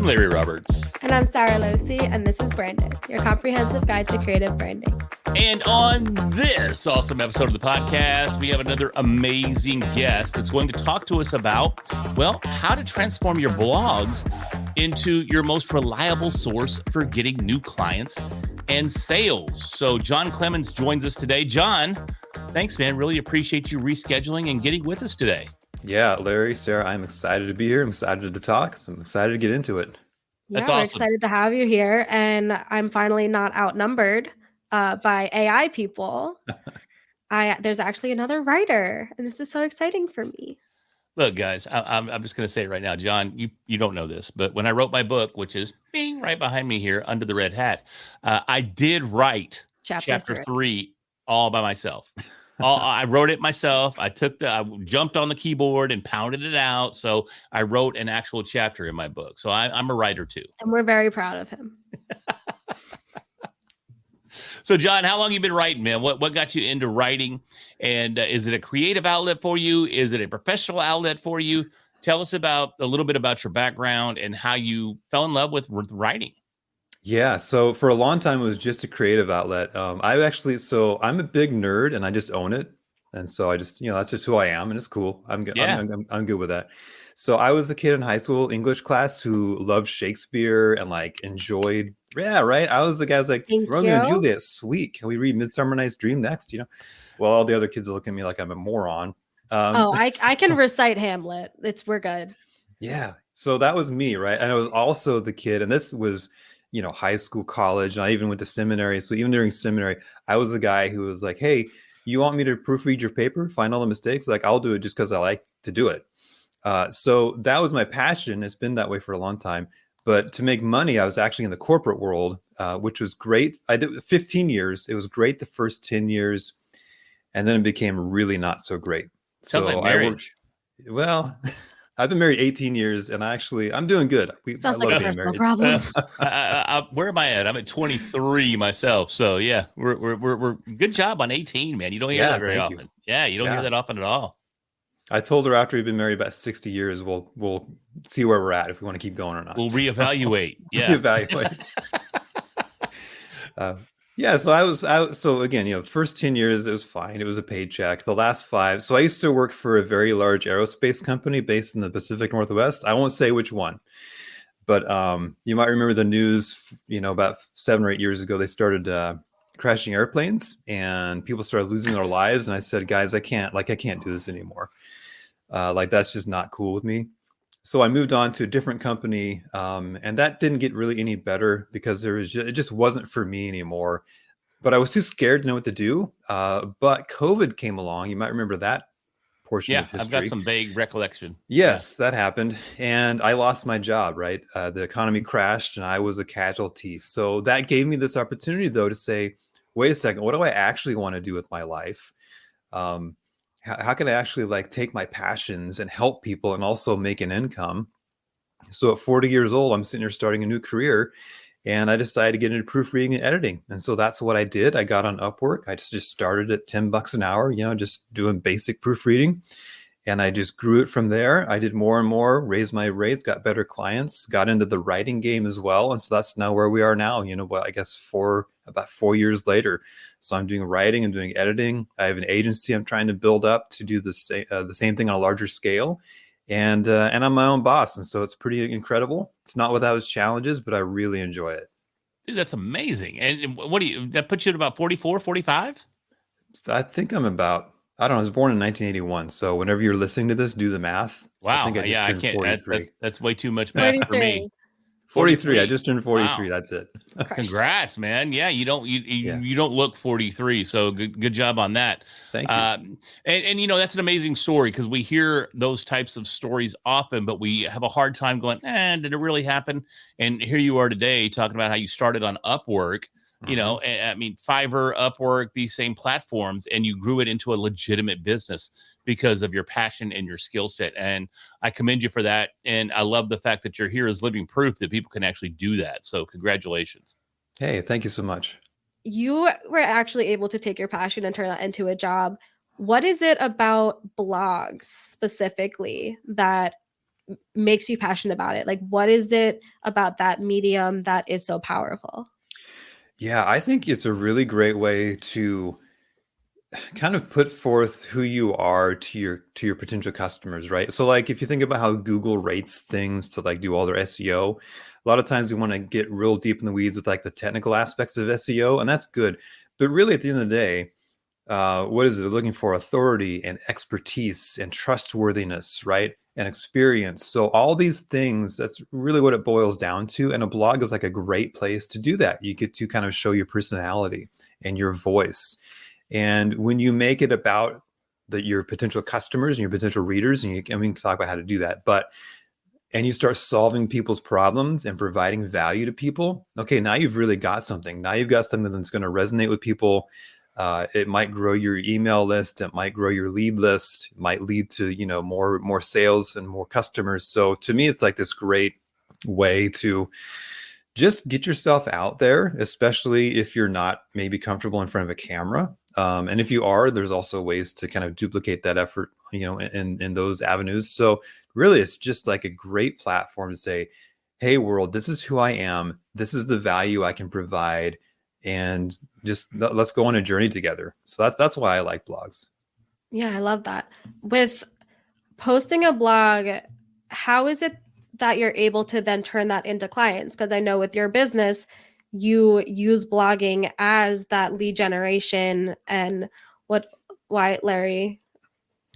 Larry Roberts. And I'm Sarah Losi, and this is Branded, your comprehensive guide to creative branding. And on this awesome episode of the podcast, we have another amazing guest that's going to talk to us about, well, how to transform your blogs into your most reliable source for getting new clients and sales. So Jon Clemence joins us today. Jon, thanks, man. Really appreciate you rescheduling and getting with us today. Yeah, Larry, Sarah, I'm excited to be here. I'm excited to talk. So I'm excited to get into it. That's awesome. We're excited to have you here. And I'm finally not outnumbered by AI people. There's actually another writer, and this is so exciting for me. Look, guys, I'm just going to say it right now, Jon, you don't know this, but when I wrote my book, which is being right behind me here under the red hat, I did write chapter 3 all by myself. I wrote it myself. I jumped on the keyboard and pounded it out. So I wrote an actual chapter in my book. So I'm a writer too. And we're very proud of him. So Jon, how long have you been writing, man? What got you into writing? And is it a creative outlet for you? Is it a professional outlet for you? Tell us a little bit about your background and how you fell in love with writing. Yeah, so for a long time, it was just a creative outlet. I'm a big nerd and I just own it. And so I just, that's just who I am and it's cool. I'm good with that. So I was the kid in high school English class who loved Shakespeare and enjoyed, right? I was the guy who's like, Romeo and Juliet, sweet. Can we read Midsummer Night's Dream next? Well, all the other kids look at me like I'm a moron. I can recite Hamlet. We're good. Yeah. So that was me, right? And I was also the kid, and this was, high school, college, and I even went to seminary. So even during seminary, I was the guy who was like, hey, you want me to proofread your paper, find all the mistakes? I'll do it just because I like to do it. So that was my passion. It's been that way for a long time. But to make money, I was actually in the corporate world, which was great. I did 15 years. It was great the first 10 years. And then it became really not so great. Sounds like marriage. I've been married 18 years, and I'm doing good. Sounds like a personal problem. Where am I at? I'm at 23 myself. So yeah, we're good job on 18, man. You don't hear that very often. Yeah, you don't hear that often at all. I told her after we've been married about 60 years, we'll see where we're at if we want to keep going or not. We'll reevaluate. Yeah, reevaluate. So again, first 10 years, it was fine. It was a paycheck. The last 5. So I used to work for a very large aerospace company based in the Pacific Northwest. I won't say which one, but you might remember the news, about 7 or 8 years ago, they started crashing airplanes and people started losing their lives. And I said, guys, I can't do this anymore. That's just not cool with me. So I moved on to a different company, and that didn't get really any better because it just wasn't for me anymore. But I was too scared to know what to do. But COVID came along. You might remember that portion of history. I've got some vague recollection. Yes, that happened. And I lost my job, right? The economy crashed and I was a casualty. So that gave me this opportunity, though, to say, wait a second, what do I actually want to do with my life? How can I actually take my passions and help people and also make an income? So at 40 years old, I'm sitting here starting a new career and I decided to get into proofreading and editing. And so that's what I did. I got on Upwork. I just started at $10 an hour, just doing basic proofreading. And I just grew it from there. I did more and more, raised my rates, got better clients, got into the writing game as well. And so that's now where we are now, I guess about 4 years later. So I'm doing writing and doing editing. I have an agency I'm trying to build up to do the same thing on a larger scale. And I'm my own boss. And so it's pretty incredible. It's not without its challenges, but I really enjoy it. Dude, that's amazing. And that puts you at about 44, 45? I think I'm about, I don't know, I was born in 1981. So whenever you're listening to this, do the math. Wow. I can't. 43. That's way too much math for me. 43. I just turned 43. Wow. That's it. Congrats, man. Yeah, you don't look 43. So good job on that. Thank you. And that's an amazing story because we hear those types of stories often, but we have a hard time going, did it really happen? And here you are today talking about how you started on Upwork. Fiverr, Upwork, these same platforms, and you grew it into a legitimate business because of your passion and your skill set. And I commend you for that. And I love the fact that you're here as living proof that people can actually do that. So congratulations. Hey, thank you so much. You were actually able to take your passion and turn that into a job. What is it about blogs specifically that makes you passionate about it? Like, what is it about that medium that is so powerful? Yeah, I think it's a really great way to kind of put forth who you are to your potential customers, right? So like if you think about how Google rates things to like do all their SEO, a lot of times we want to get real deep in the weeds with like the technical aspects of SEO, and that's good. But really at the end of the day, what is it? They're looking for authority and expertise and trustworthiness, right? And experience. So all these things, that's really what it boils down to. And a blog is like a great place to do that. You get to kind of show your personality and your voice. And when you make it about your potential customers and your potential readers, and we can talk about how to do that, and you start solving people's problems and providing value to people, okay, now you've really got something. Now you've got something that's going to resonate with people. It might grow your email list. It might grow your lead list. It might lead to, more sales and more customers. So to me, it's like this great way to just get yourself out there, especially if you're not maybe comfortable in front of a camera. And if you are, there's also ways to kind of duplicate that effort, in those avenues. So really, it's just like a great platform to say, hey, world, this is who I am. This is the value I can provide. And just let's go on a journey together. So that's why I like blogs. Yeah, I love that. With posting a blog, how is it that you're able to then turn that into clients? Because I know with your business, you use blogging as that lead generation. And why, Larry?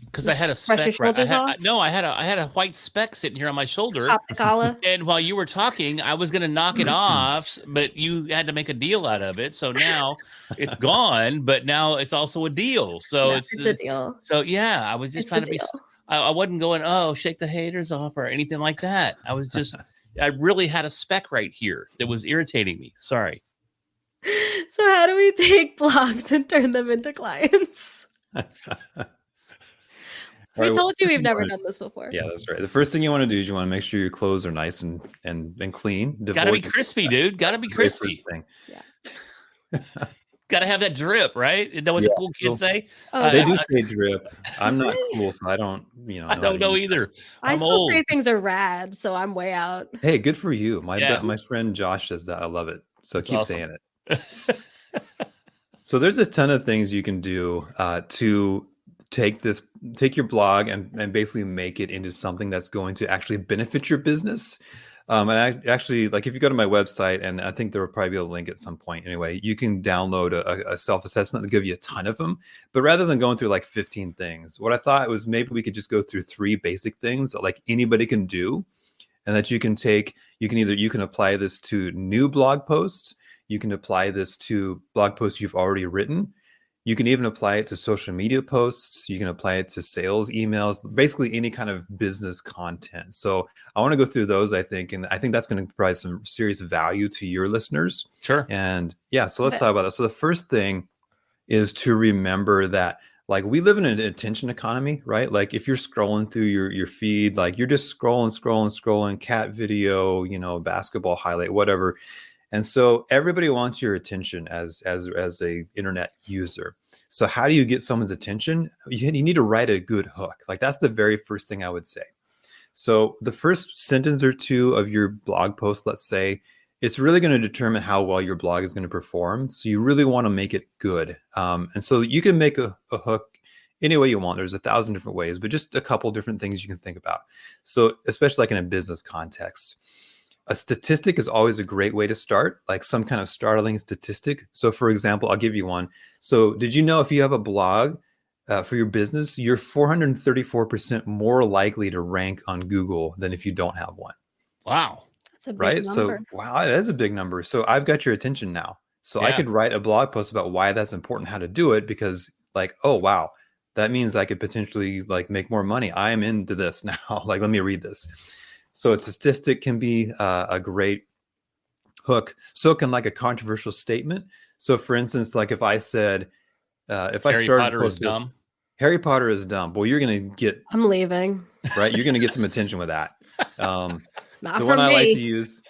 Because I had a speck. I had a white speck sitting here on my shoulder. Pop the collar. And while you were talking, I was going to knock it off, but you had to make a deal out of it. So now it's gone, but now it's also a deal. So yeah, it's a deal. So yeah, I was just trying to be. I wasn't going, oh, shake the haters off or anything like that. I was just, I really had a speck right here that was irritating me. Sorry. So how do we take blogs and turn them into clients? We told you we've never done this before. Yeah, that's right. The first thing you want to do is you want to make sure your clothes are nice and clean. Gotta be crispy, dude. Gotta be crispy. Yeah. Gotta have that drip, right? Is that what the cool kids say? They do say drip. I'm not cool, so I don't, I don't know either. I still say things are rad, so I'm way out. Hey, good for you. My friend Josh says that. I love it. So that's keep awesome. saying it. So there's a ton of things you can do to take your blog and basically make it into something that's going to actually benefit your business. And I actually, like, if you go to my website, and I think there will probably be a link at some point anyway, you can download a self-assessment that give you a ton of them. But rather than going through like 15 things, what I thought was maybe we could just go through 3 basic things that like anybody can do, and that you can take. You can apply this to new blog posts. You can apply this to blog posts you've already written. You can even apply it to social media posts. You can apply it to sales emails, basically any kind of business content. So I want to go through those, I think, and I think that's going to provide some serious value to your listeners. Sure. And yeah, so let's talk about that. So the first thing is to remember that, like, we live in an attention economy, right? Like if you're scrolling through your feed, like you're just scrolling, cat video, basketball highlight, whatever. And so everybody wants your attention as a internet user. So how do you get someone's attention? You need to write a good hook. Like that's the very first thing I would say. So the first sentence or two of your blog post, let's say, it's really going to determine how well your blog is going to perform. So you really want to make it good. And so you can make a hook any way you want. There's 1,000 different ways, but just a couple different things you can think about. So especially like in a business context. A statistic is always a great way to start, like some kind of startling statistic. So for example, I'll give you one. So did you know if you have a blog for your business, you're 434% more likely to rank on Google than if you don't have one? Wow. That's a big number. So wow, that is a big number. So I've got your attention now. So I could write a blog post about why that's important, how to do it, because like, oh, wow, that means I could potentially like make more money. I am into this now. Like, let me read this. So a statistic can be a great hook. So can like a controversial statement. So for instance, like if I said, if I started Potter is dumb. Harry Potter is dumb. Well, you're going to get. I'm leaving. Right. You're going to get some attention with that. Not the for one me. I like to use.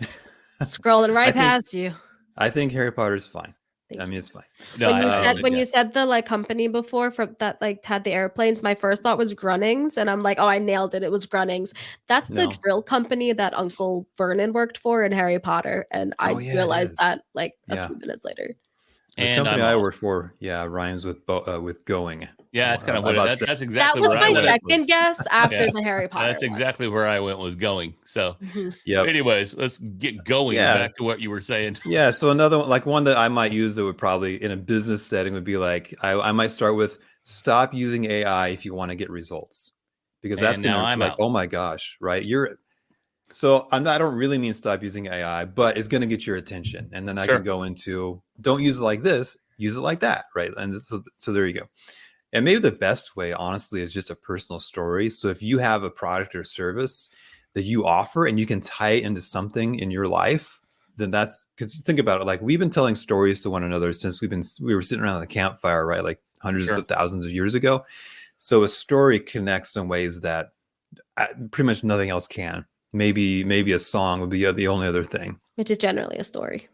Scrolling right past you. I think Harry Potter is fine. I mean, it's fine. No, When you I love said it. when yeah. you said the like company before for that like had the airplanes, my first thought was Grunnings, and I'm like, oh, I nailed it. It was Grunnings. That's the No. drill company that Uncle Vernon worked for in Harry Potter, and I Oh, yeah, it realized is. that like a Yeah. few minutes later. The And company I'm I also, work for, yeah, rhymes with with going. yeah, that's kind of what About that's That exactly was where I my what went. it was. second guess after Yeah, the Harry Potter that's one. exactly where I went was going. So, Mhm. Yep. anyways, let's get going Yeah. back to what you were saying. Yeah. So another one, like one that I might use that would probably in a business setting would be like, I might start with stop using AI if you want to get results, because that's And going now to I'm like, out. oh my gosh, right? So I don't really mean stop using AI, but it's going to get your attention. And then I Sure. can go into don't use it like this, use it like that, right? And so there you go. And maybe the best way, honestly, is just a personal story. So if you have a product or service that you offer and you can tie it into something in your life, then that's because you think about it, like we've been telling stories to one another since we were sitting around the campfire, right? Like hundreds Sure. of thousands of years ago. So a story connects in ways that pretty much nothing else can. Maybe a song would be the only other thing, Which is generally a story.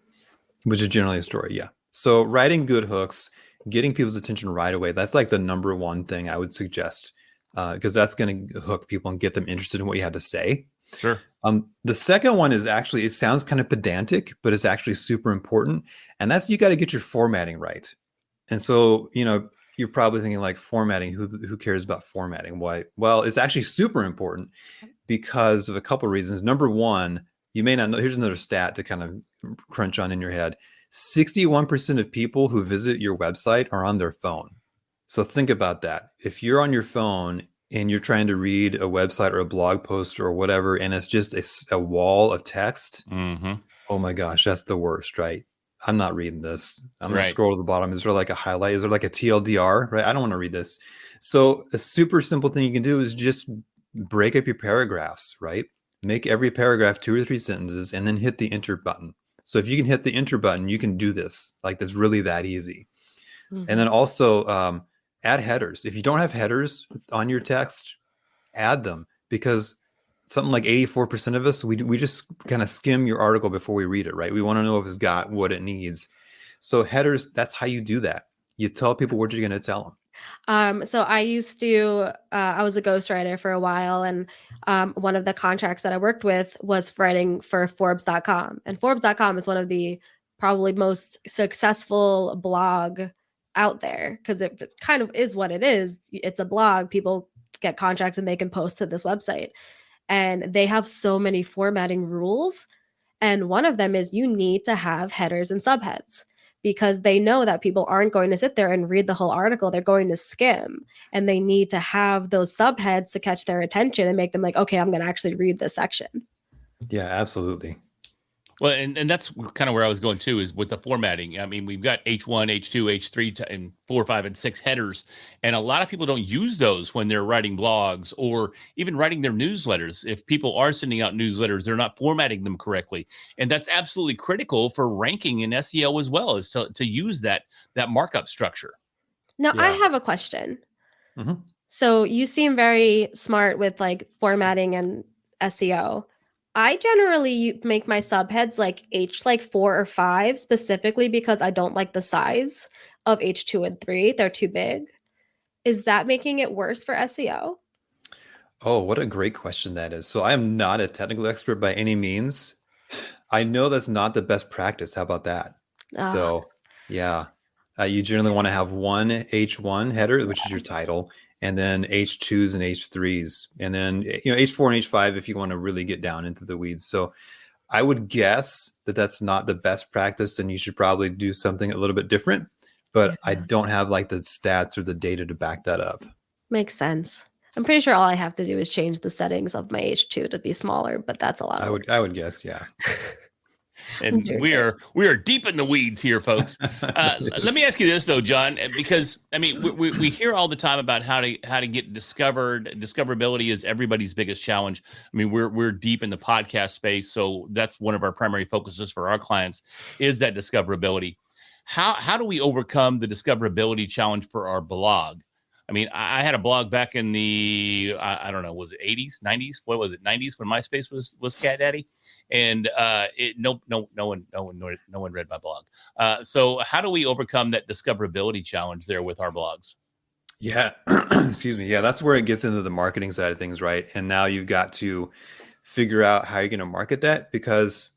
which is generally a story. Yeah. So writing good hooks, getting people's attention right away. That's like the number one thing I would suggest, because that's going to hook people and get them interested in what you had to say. Sure. The second one is actually, it sounds kind of pedantic, but it's actually super important. And that's, you got to get your formatting right. And so, you're probably thinking like formatting, who cares about formatting? Why? Well, it's actually super important because of a couple of reasons. Number one, you may not know, here's another stat to kind of crunch on in your head. 61% of people who visit your website are on their phone. So think about that. If you're on your phone and you're trying to read a website or a blog post or whatever, and it's just a wall of text, Mm-hmm. oh my gosh, that's the worst, right? I'm not reading this. I'm going to Right. scroll to the bottom. Is there like a highlight? Is there like a TLDR, right? I don't want to read this. So a super simple thing you can do is just break up your paragraphs, right? Make every paragraph 2 or 3 sentences and then hit the enter button. So if you can hit the enter button, you can do this. Like, that's really that easy. Mhm. And then also add headers. If you don't have headers on your text, add them, because something like 84% of us, we just kind of skim your article before we read it, right? We want to know if it's got what it needs. So headers, that's how you do that. You tell people what you're going to tell them. So I used to, I was a ghostwriter for a while, and one of the contracts that I worked with was writing for Forbes.com. And Forbes.com is one of the probably most successful blog out there, because it kind of is what it is. It's a blog. People get contracts and they can post to this website. And they have so many formatting rules. And one of them is you need to have headers and subheads, because they know that people aren't going to sit there and read the whole article. They're going to skim, and they need to have those subheads to catch their attention and make them like, okay, I'm going to actually read this section. Yeah, absolutely. Well, and that's kind of where I was going too, is with the formatting. I mean, we've got H1, H2, H3, and 4, 5, and 6 headers. And a lot of people don't use those when they're writing blogs or even writing their newsletters. If people are sending out newsletters, they're not formatting them correctly. And that's absolutely critical for ranking in SEO as well, is to use that markup structure. Now, I Yeah. have a question. Mhm. So you seem very smart with like formatting and SEO. I generally make my subheads like H like 4 or 5, specifically because I don't like the size of H2 and 3. They're too big. Is that making it worse for SEO? Oh, what a great question that is. So I am not a technical expert by any means. I know that's not the best practice. How about that? Ah, So yeah, you generally want to have one H1 header, which is your title, and then H2s and H3s, and then H4 and H5 if you want to really get down into the weeds. So I would guess that that's not the best practice, and you should probably do something a little bit different. But I yeah. don't have like the stats or the data to back that up. Makes sense. I'm pretty sure all I have to do is change the settings of my H2 to be smaller, but that's a lot of work. I would guess, yeah. And Very we good. are deep in the weeds here, folks. Let me ask you this though, John, because I mean we hear all the time about how to get discovered. Discoverability is everybody's biggest challenge. I mean, we're deep in the podcast space, so that's one of our primary focuses for our clients is that discoverability. How do we overcome the discoverability challenge for our blog? I mean, I had a blog back in the I don't know, was it 80s, 90s? What was it, 90s when MySpace was Cat Daddy, and no one read my blog. So how do we overcome that discoverability challenge there with our blogs? Yeah, excuse me. Yeah, that's where it gets into the marketing side of things, right? And now you've got to figure out how you're going to market that, because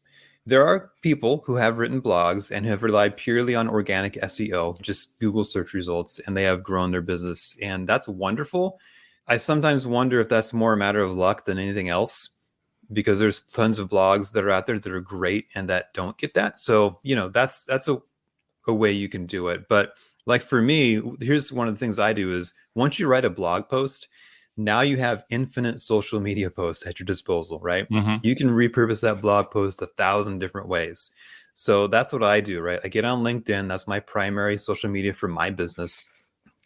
there are people who have written blogs and have relied purely on organic SEO, just Google search results, and they have grown their business. And that's wonderful. I sometimes wonder if that's more a matter of luck than anything else, because there's tons of blogs that are out there that are great and that don't get that. So, that's a way you can do it. But like for me, here's one of the things I do is once you write a blog post, now you have infinite social media posts at your disposal, right? Mm-hmm. You can repurpose that blog post 1,000 different ways. So that's what I do, right? I get on LinkedIn. That's my primary social media for my business.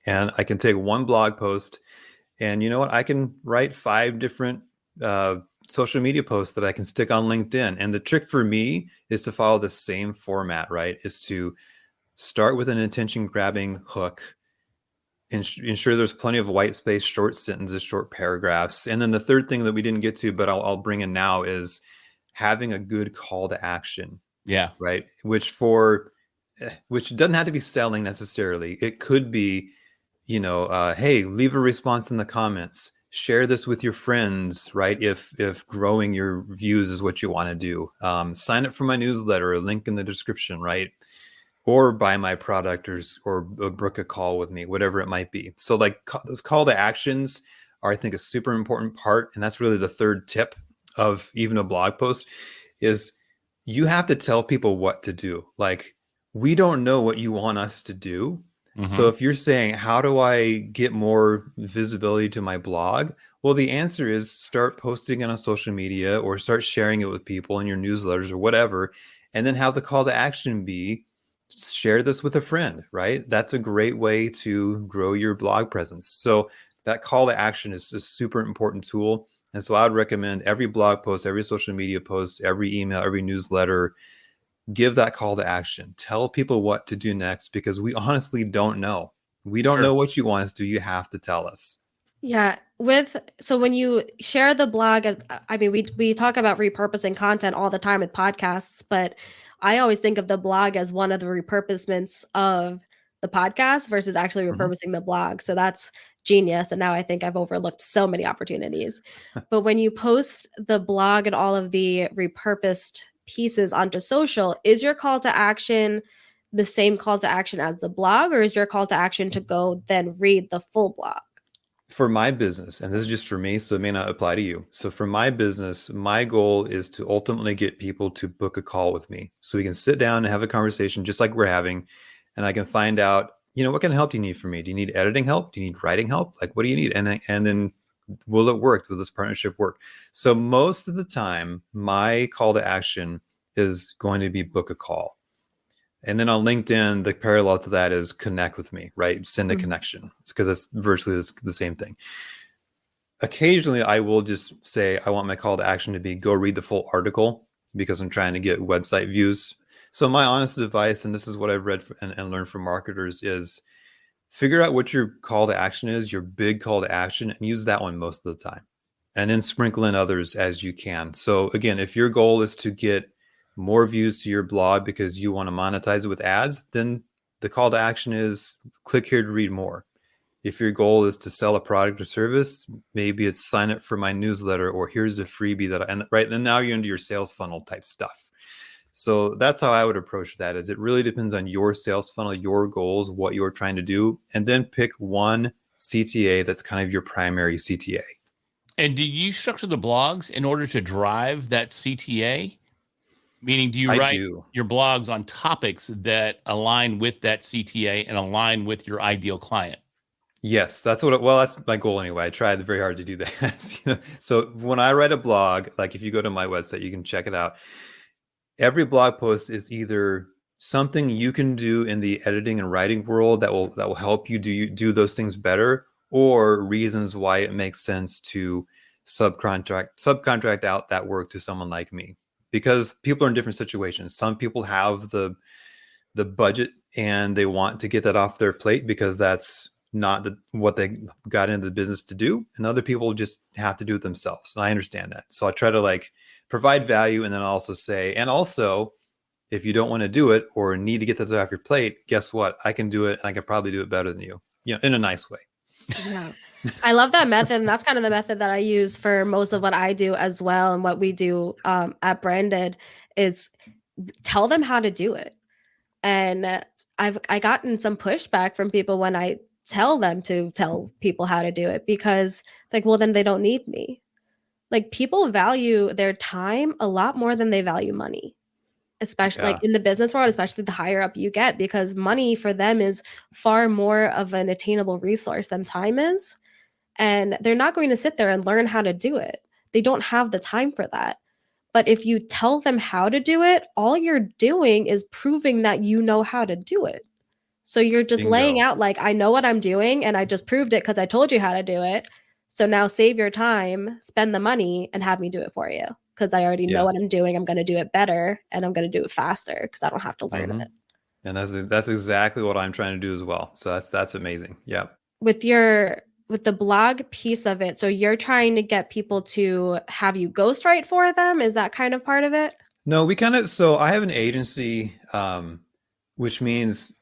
And I can take one blog post and you know what? I can write 5 different social media posts that I can stick on LinkedIn. And the trick for me is to follow the same format, right? Is to start with an attention grabbing hook, ensure there's plenty of white space, short sentences, short paragraphs. And then the third thing that we didn't get to, but I'll bring in now, is having a good call to action. Yeah. Right. Which doesn't have to be selling necessarily. It could be, hey, leave a response in the comments, share this with your friends, right? If growing your views is what you want to do, sign up for my newsletter, link in the description, right? Or buy my product or book a call with me, whatever it might be. So like those call to actions are, I think, a super important part. And that's really the third tip of even a blog post is you have to tell people what to do. Like, we don't know what you want us to do. Mm-hmm. So if you're saying, how do I get more visibility to my blog? Well, the answer is start posting it on social media or start sharing it with people in your newsletters or whatever. And then have the call to action be, share this with a friend, right? That's a great way to grow your blog presence. So that call to action is a super important tool. And so I would recommend every blog post, every social media post, every email, every newsletter, give that call to action. Tell people what to do next, because we honestly don't know. We don't know what you want us to do. You have to tell us. Yeah. So when you share the blog, I mean, we talk about repurposing content all the time with podcasts, but I always think of the blog as one of the repurposements of the podcast versus actually repurposing the blog. So that's genius. And now I think I've overlooked so many opportunities. But when you post the blog and all of the repurposed pieces onto social, is your call to action the same call to action as the blog, or is your call to action to go then read the full blog? For my business, and this is just for me, so it may not apply to you. So for my business, my goal is to ultimately get people to book a call with me so we can sit down and have a conversation just like we're having. And I can find out, what kind of help do you need from me? Do you need editing help? Do you need writing help? Like, what do you need? And then will it work? Will this partnership work? So most of the time, my call to action is going to be book a call. And then on LinkedIn, the parallel to that is connect with me, right? Send a connection. It's because it's virtually the same thing. Occasionally, I will just say, I want my call to action to be go read the full article because I'm trying to get website views. So my honest advice, and this is what I've read and learned from marketers, is figure out what your call to action is, your big call to action, and use that one most of the time. And then sprinkle in others as you can. So again, if your goal is to get more views to your blog because you want to monetize it with ads, then the call to action is click here to read more. If your goal is to sell a product or service, maybe it's sign up for my newsletter, or here's a freebie right then now you're into your sales funnel type stuff. So that's how I would approach that. Is it really depends on your sales funnel, your goals, what you're trying to do, and then pick one CTA that's kind of your primary CTA. And do you structure the blogs in order to drive that CTA? Meaning, do you write your blogs on topics that align with that CTA and align with your ideal client? Yes, that's my goal anyway. I tried very hard to do that. So when I write a blog, like if you go to my website, you can check it out. Every blog post is either something you can do in the editing and writing world that will help you do those things better, or reasons why it makes sense to subcontract out that work to someone like me. Because people are in different situations. Some people have the budget and they want to get that off their plate because that's not what they got into the business to do, and other people just have to do it themselves. And I understand that. So I try to like provide value, and then also say, and also, if you don't want to do it or need to get this off your plate, guess what? I can do it, and I can probably do it better than you, in a nice way. Yeah. I love that method. And that's kind of the method that I use for most of what I do as well. And what we do at Branded is tell them how to do it. And I gotten some pushback from people when I tell them to tell people how to do it, because like, well, then they don't need me. Like, people value their time a lot more than they value money, especially like in the business world, especially the higher up you get, because money for them is far more of an attainable resource than time is. And they're not going to sit there and learn how to do it. They don't have the time for that. But if you tell them how to do it, all you're doing is proving that you know how to do it. So you're just laying out like, I know what I'm doing, and I just proved it because I told you how to do it. So now save your time, spend the money, and have me do it for you, because I already know what I'm doing. I'm going to do it better, and I'm going to do it faster because I don't have to learn it. And that's exactly what I'm trying to do as well. So that's amazing. Yeah. With the blog piece of it, so you're trying to get people to have you ghostwrite for them? Is that kind of part of it? No, so I have an agency, which means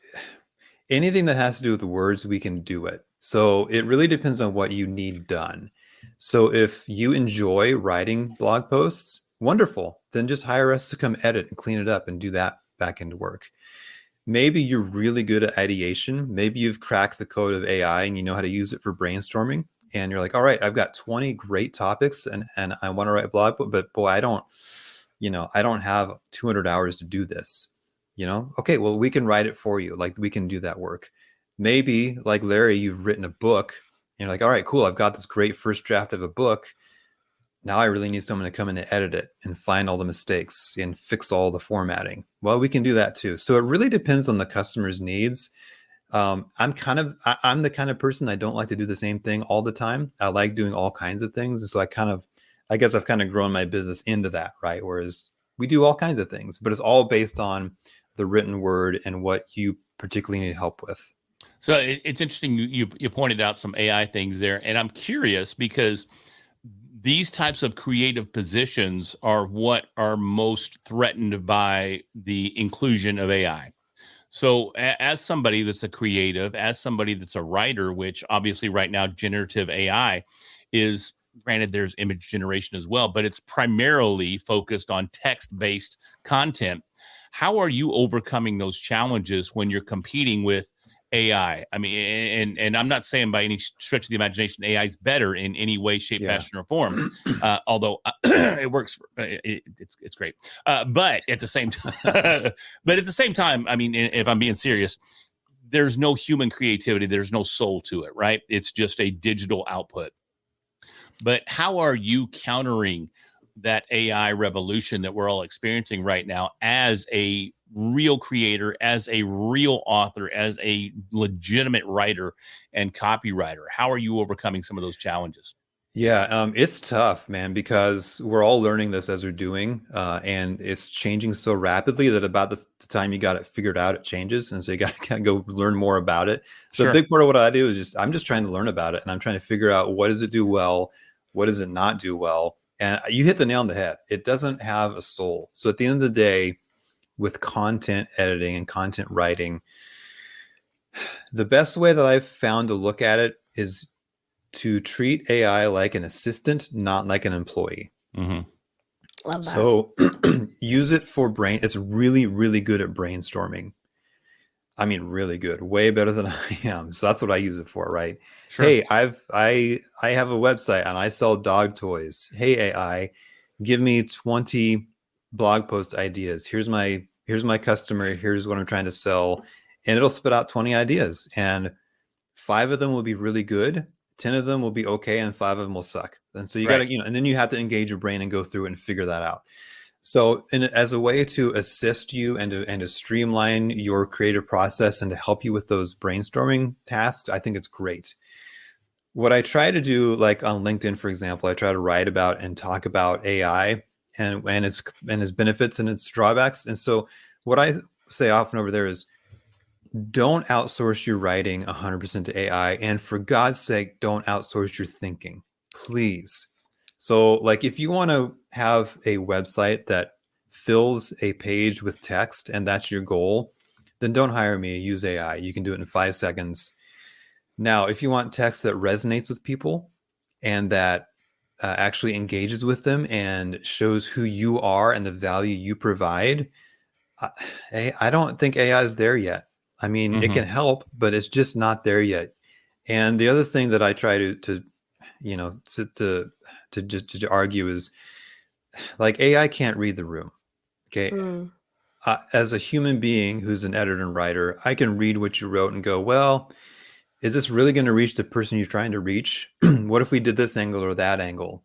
anything that has to do with words, we can do it. So it really depends on what you need done. So if you enjoy writing blog posts, wonderful. Then just hire us to come edit and clean it up and do that back into work. Maybe you're really good at ideation. Maybe you've cracked the code of AI and you know how to use it for brainstorming. And you're like, all right, I've got 20 great topics and I want to write a blog, but boy, I don't have 200 hours to do this. Okay, well, we can write it for you. Like, we can do that work. Maybe like Larry, you've written a book and you're like, all right, cool. I've got this great first draft of a book. Now I really need someone to come in and edit it and find all the mistakes and fix all the formatting. Well, we can do that too. So it really depends on the customer's needs. I'm the kind of person, I don't like to do the same thing all the time. I like doing all kinds of things. And so I guess I've kind of grown my business into that, right? Whereas we do all kinds of things, but it's all based on the written word and what you particularly need help with. So it's interesting. You pointed out some AI things there, and I'm curious because these types of creative positions are what are most threatened by the inclusion of AI. So as somebody that's a creative, as somebody that's a writer, which obviously right now generative AI is, granted there's image generation as well, but it's primarily focused on text-based content. How are you overcoming those challenges when you're competing with AI? I mean, and I'm not saying by any stretch of the imagination AI is better in any way, shape, fashion, or form. Although it works, it's great. But at the same time, I mean, if I'm being serious, there's no human creativity. There's no soul to it, right? It's just a digital output. But how are you countering that AI revolution that we're all experiencing right now as a real creator, as a real author, as a legitimate writer and copywriter? How are you overcoming some of those challenges? Yeah, it's tough, man, because we're all learning this as we're doing, and it's changing so rapidly that about the time you got it figured out, it changes, and so you got to go learn more about it. So a big part of what I do is I'm just trying to learn about it, and I'm trying to figure out what does it do well, what does it not do well, and you hit the nail on the head. It doesn't have a soul. So at the end of the day, with content editing and content writing, the best way that I've found to look at it is to treat AI like an assistant, not like an employee. Love that. So use it for it's really, really good at brainstorming. I mean, really good, way better than I am. So that's what I use it for, right? Sure. Hey, I have a website and I sell dog toys. Hey, AI, give me 20 blog post ideas. Here's my customer. Here's what I'm trying to sell. And it'll spit out 20 ideas. And 5 of them will be really good. 10 of them will be okay. And 5 of them will suck. And so you got to, and then you have to engage your brain and go through it and figure that out. So as a way to assist you and to streamline your creative process and to help you with those brainstorming tasks, I think it's great. What I try to do, like on LinkedIn, for example, I try to write about and talk about AI and its benefits and its drawbacks. And so what I say often over there is, don't outsource your writing 100% to AI. And for God's sake, don't outsource your thinking, please. So like if you want to have a website that fills a page with text and that's your goal, then don't hire me. Use AI. You can do it in 5 seconds. Now, if you want text that resonates with people and that actually engages with them and shows who you are and the value you provide, I don't think AI is there yet. I mean, it can help, but it's just not there yet. And the other thing that I try to you know, to argue is like AI can't read the room. Okay. As a human being who's an editor and writer, I can read what you wrote and go, well, is this really going to reach the person you're trying to reach? What if we did this angle or that angle?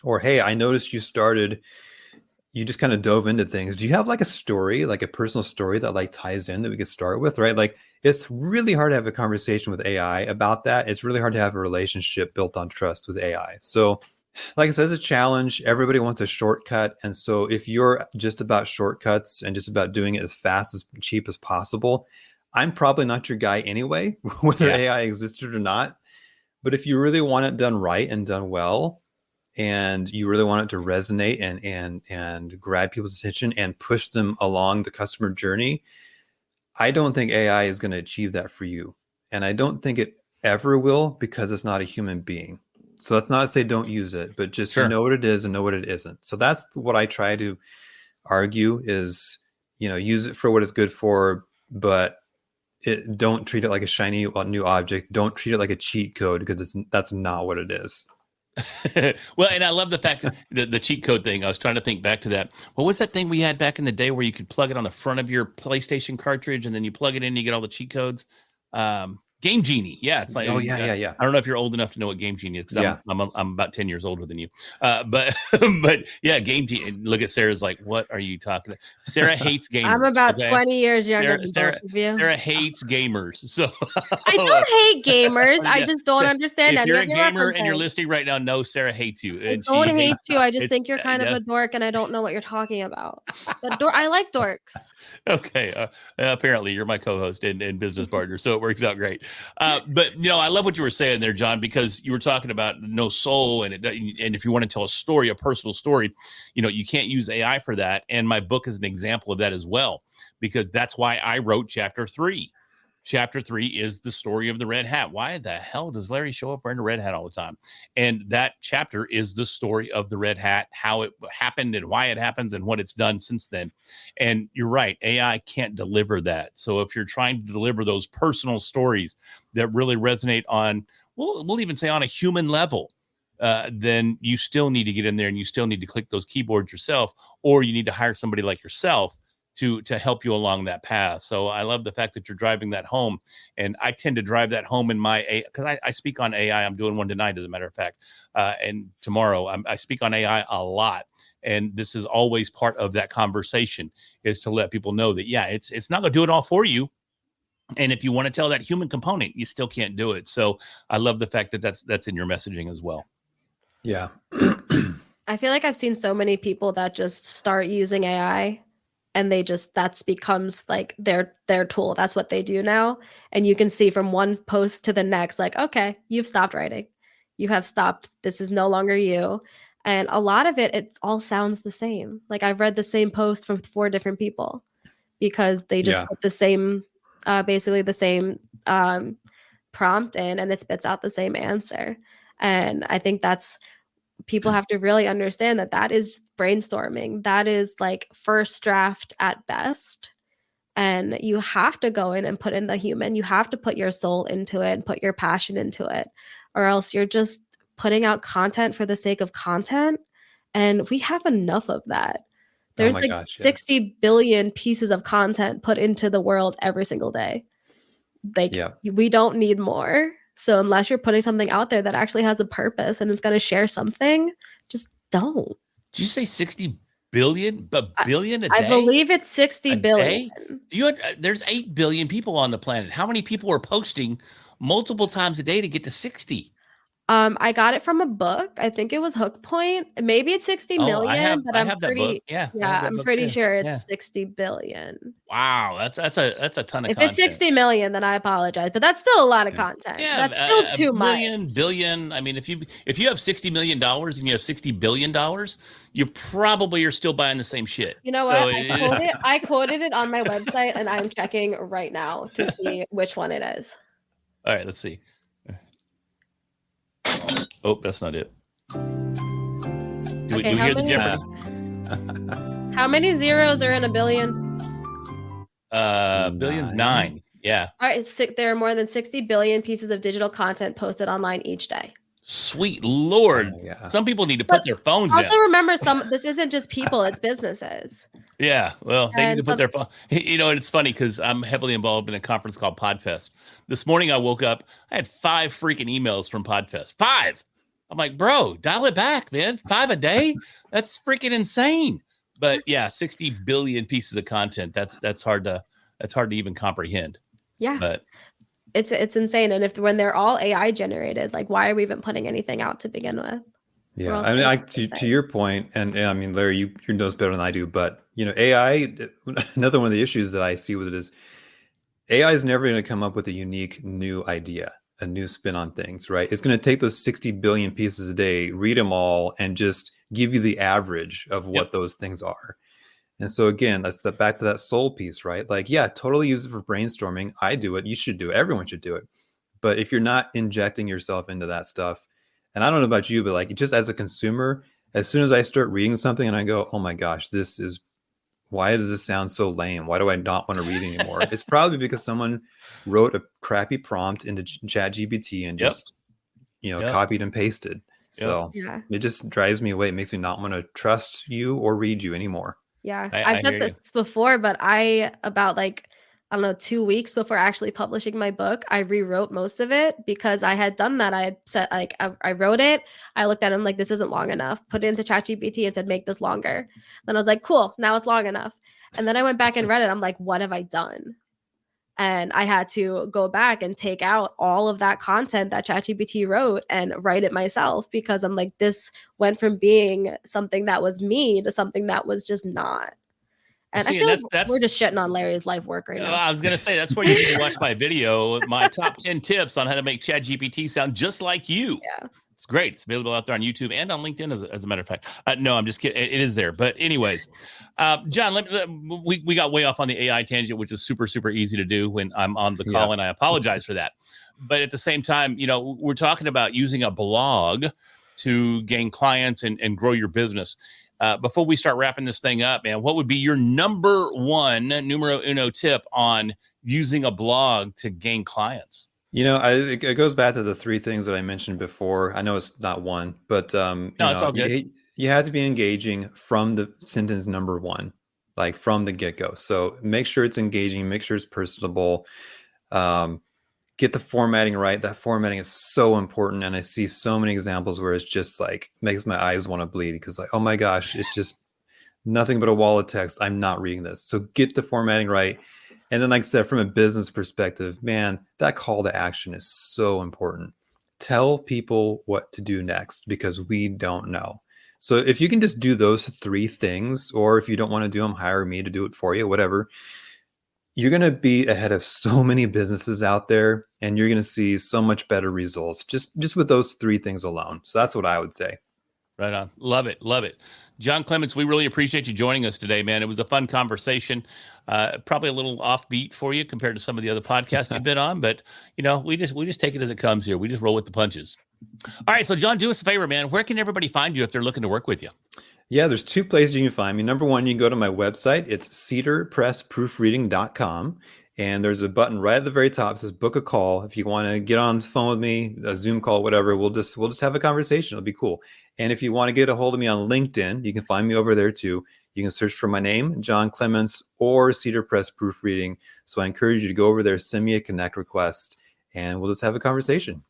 Or, hey, I noticed you just kind of dove into things. Do you have like a story, like a personal story that like ties in that we could start with, right? Like it's really hard to have a conversation with AI about that. It's really hard to have a relationship built on trust with AI. So like I said, it's a challenge. Everybody wants a shortcut. And so if you're just about shortcuts and just about doing it as fast as cheap as possible, I'm probably not your guy anyway, whether AI existed or not. But if you really want it done right and done well, and you really want it to resonate and grab people's attention and push them along the customer journey, I don't think AI is going to achieve that for you. And I don't think it ever will because it's not a human being. So that's not to say don't use it, but just know what it is and know what it isn't. So that's what I try to argue is, you know, use it for what it's good for, but don't treat it like a shiny new object. Don't treat it like a cheat code because that's not what it is. Well, and I love the fact that the cheat code thing, I was trying to think back to that. What was that thing we had back in the day where you could plug it on the front of your PlayStation cartridge and then you plug it in and you get all the cheat codes? Game Genie. Yeah. It's like, yeah. I don't know if you're old enough to know what Game Genie is because I'm about 10 years older than you. But yeah, Game Genie. Look at Sarah's like, what are you talking about? Sarah hates gamers. I'm about 20 years younger than both of you. Sarah hates gamers. So I don't hate gamers. I just don't understand if any you're of a your gamer references. and you're listening right now, no, Sarah hates you. I don't hate you. I just think you're kind of a dork and I don't know what you're talking about. But I like dorks. Okay. Apparently you're my co-host and business partner, so it works out great. But you know, I love what you were saying there, John, because you were talking about no soul and if you want to tell a story, a personal story, you know, you can't use AI for that. And my book is an example of that as well, because that's why I wrote chapter 3. Chapter 3 is the story of the red hat. Why the hell does Larry show up wearing a red hat all the time? And that chapter is the story of the red hat, how it happened and why it happens and what it's done since then. And you're right, AI can't deliver that. So if you're trying to deliver those personal stories that really resonate on, we'll even say on a human level, then you still need to get in there and you still need to click those keyboards yourself, or you need to hire somebody like yourself to help you along that path. So I love the fact that you're driving that home. And I tend to drive that home in my, because I speak on AI. I'm doing one tonight, as a matter of fact. And tomorrow I speak on AI a lot. And this is always part of that conversation, is to let people know that, yeah, it's not going to do it all for you. And if you want to tell that human component, you still can't do it. So I love the fact that that's in your messaging as well. Yeah. I feel like I've seen so many people that just start using AI and that's becomes like their tool. That's what they do now. And you can see from one post to the next, like, okay, you've stopped writing. You have stopped. This is no longer you. And a lot of it all sounds the same. Like I've read the same post from 4 different people because they just put the same, basically the same prompt in and it spits out the same answer. And I think people have to really understand that is brainstorming. That is like first draft at best. And you have to go in and put in the human. You have to put your soul into it and put your passion into it, or else you're just putting out content for the sake of content. And we have enough of that. There's 60 billion pieces of content put into the world every single day. We don't need more. So unless you're putting something out there that actually has a purpose and is going to share something, just don't. Did you say 60 billion? A billion a day? I believe it's 60 billion. There's 8 billion people on the planet. How many people are posting multiple times a day to get to 60? I got it from a book. I think it was Hook Point. Maybe it's 60 Oh, million, but I have that book. I have that I'm book pretty too. sure Yeah. it's 60 billion. Wow, that's a ton of If it's content. 60 million, then I apologize, but that's still a lot of Yeah. content. Yeah, That's still too much. million, billion. I mean, if you have $60 million and you have $60 billion, you probably are still buying the same shit. You know So what? I quoted it on my website, and I'm checking right now to see which one it is. all right, let's see. Oh, that's not it. Do we Okay, hear the Jeopardy? How many zeros are in a billion? Billion's 9. Yeah. All right, there are more than 60 billion pieces of digital content posted online each day. Sweet Lord. Oh, yeah. Some people need to put their phones Also, down. remember, this isn't just people; it's businesses. Yeah, well, they need And to put their phone. You know, it's funny because I'm heavily involved in a conference called Podfest. This morning I woke up, I had 5 freaking emails from Podfest. 5. I'm like, bro, dial it back, man. 5 a day? That's freaking insane. But yeah, 60 billion pieces of content. That's hard to even comprehend. Yeah. But it's insane. And when they're all AI generated, like, why are we even putting anything out to begin with? Yeah, I mean, to your point, and I mean, Larry, you know better than I do, but you know, AI. Another one of the issues that I see with it is AI is never going to come up with a unique new idea, a new spin on things, right? It's going to take those 60 billion pieces a day, read them all, and just give you the average of what those things are. And so again, let's step back to that soul piece, right? Like, yeah, totally use it for brainstorming. I do it. You should do it. Everyone should do it. But if you're not injecting yourself into that stuff, and I don't know about you, but like just as a consumer, as soon as I start reading something and I go, oh my gosh, why does this sound so lame? Why do I not want to read anymore? It's probably because someone wrote a crappy prompt into ChatGPT and just, copied and pasted. So it just drives me away. It makes me not want to trust you or read you anymore. Yeah. I've said this before, but about like, I don't know, 2 weeks before actually publishing my book, I rewrote most of it because I had done that. I had said, like, I wrote it. I looked at it, I'm like, this isn't long enough. Put it into ChatGPT and said, make this longer. Then I was like, cool, now it's long enough. And then I went back and read it. I'm like, what have I done? And I had to go back and take out all of that content that ChatGPT wrote and write it myself because I'm like, this went from being something that was me to something that was just not. And I feel like we're just shitting on Larry's life work right now. I was going to say, that's where you need to watch my video, my top 10 tips on how to make ChatGPT sound just like you. Yeah. It's great. It's available out there on YouTube and on LinkedIn, as a matter of fact. No, I'm just kidding. It is there. But anyways, John, we got way off on the AI tangent, which is super, super easy to do when I'm on the call, and I apologize for that. But at the same time, you know, we're talking about using a blog to gain clients and grow your business. Before we start wrapping this thing up, man, what would be your numero uno tip on using a blog to gain clients? You know, it goes back to the 3 things that I mentioned before. I know it's not one, but it's all good. You have to be engaging from the sentence number 1, like from the get-go. So make sure it's engaging, make sure it's personable. Get the formatting right. That formatting is so important. And I see so many examples where it's just like makes my eyes want to bleed because like, oh my gosh, it's just nothing but a wall of text. I'm not reading this. So get the formatting right. And then, like I said, from a business perspective, man, that call to action is so important. Tell people what to do next because we don't know. So if you can just do those 3 things, or if you don't want to do them, hire me to do it for you, whatever. You're going to be ahead of so many businesses out there, and you're going to see so much better results just with those 3 things alone. So that's what I would say. Right on. Love it. Love it. Jon Clemence, we really appreciate you joining us today, man. It was a fun conversation. Probably a little offbeat for you compared to some of the other podcasts you've been on, but you know, we just take it as it comes here. We just roll with the punches. All right. So John, do us a favor, man. Where can everybody find you if they're looking to work with you? Yeah, there's 2 places you can find me. Number 1, you can go to my website. It's cedarpressproofreading.com. And there's a button right at the very top that says book a call. If you want to get on the phone with me, a Zoom call, whatever, we'll just have a conversation. It'll be cool. And if you want to get a hold of me on LinkedIn, you can find me over there too. You can search for my name, Jon Clemence, or Cedar Press Proofreading. So I encourage you to go over there, send me a connect request, and we'll just have a conversation.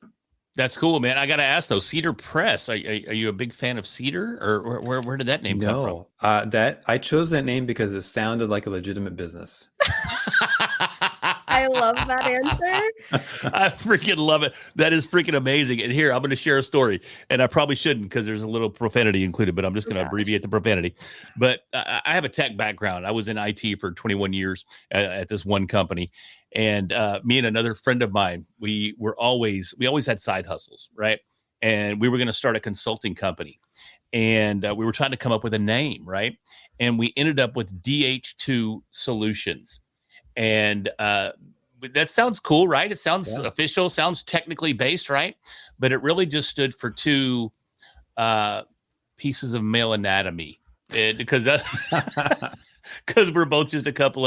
That's cool, man. I got to ask though, Cedar Press. Are you a big fan of Cedar, or where did that name come from? I chose that name because it sounded like a legitimate business. I love that answer. I freaking love it. That is freaking amazing. And here, I'm going to share a story. And I probably shouldn't because there's a little profanity included, but I'm just going to abbreviate the profanity. But I have a tech background. I was in IT for 21 years at this one company. And me and another friend of mine, we always had side hustles, right? And we were going to start a consulting company. And we were trying to come up with a name, right? And we ended up with DH2 Solutions. And that sounds cool, right? It sounds official, sounds technically based, right? But it really just stood for two pieces of male anatomy, because we're both just a couple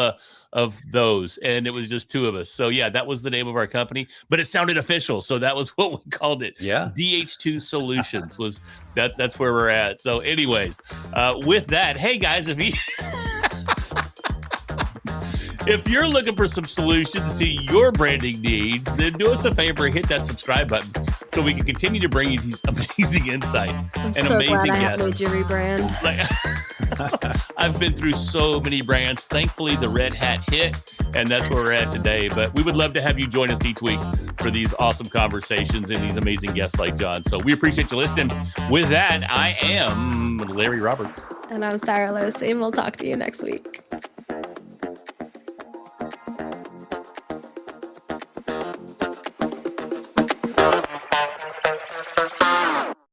of those, and it was just two of us. So yeah, that was the name of our company, but it sounded official, so that was what we called it. Yeah, DH2 Solutions was that's where we're at. So, anyways, with that, hey guys, if you're looking for some solutions to your branding needs, then do us a favor, hit that subscribe button so we can continue to bring you these amazing insights I'm and so amazing glad I guests. made you rebrand. I've been through so many brands. Thankfully, the Red Hat hit, and that's where we're at today. But we would love to have you join us each week for these awesome conversations and these amazing guests like Jon. So we appreciate you listening. With that, I am Larry Roberts. And I'm Sarah Lucy, and we'll talk to you next week.